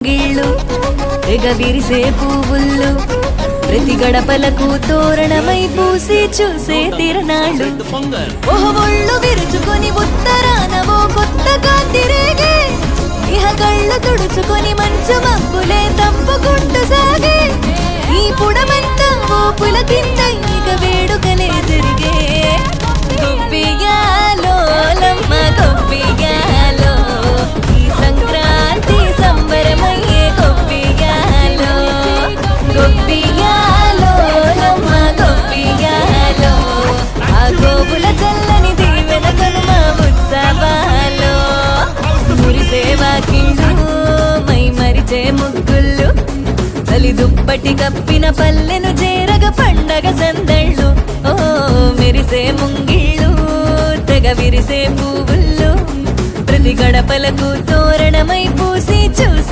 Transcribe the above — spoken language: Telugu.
గిళ్ళు తెగ విరిసే పువ్వుళ్ళు ప్రతి గడపలకు తోరణమై పూసి చూసే తిరణాళ్ళు ఒళ్ళు విరుచుకొని ఉత్తరానవో కొత్త కాంతి రేగే ఇహ కళ్ళు తుడుచుకొని మంచు మబ్బులే తప్పుకుంటూ సాగే ఈ పుడమంతా ఓ పుల కింద ఇక వేడుకలే జరిగే గొప్పియాలో లమ్మ గొప్పియాలో ఈ సంక్రాంతి సంబరమయ్యే గొప్పియాలో గొప్పియాలో లమ్మ గొప్పియాలో ఆ గోపుల చల్లని దీవెన కనుమ ఉత్సవాలో మురిసే వాకిళ్ళు మై మరిచే ముగ్గుళ్ళు చలి దుప్పటి కప్పిన పల్లెను చేరగ పండగ సందళ్ళు ఓ మెరిసే ముంగిళ్ళు తెగ విరిసే పువ్వుళ్ళు ప్రతి గడపలకు తోరణమై పూసి చూసి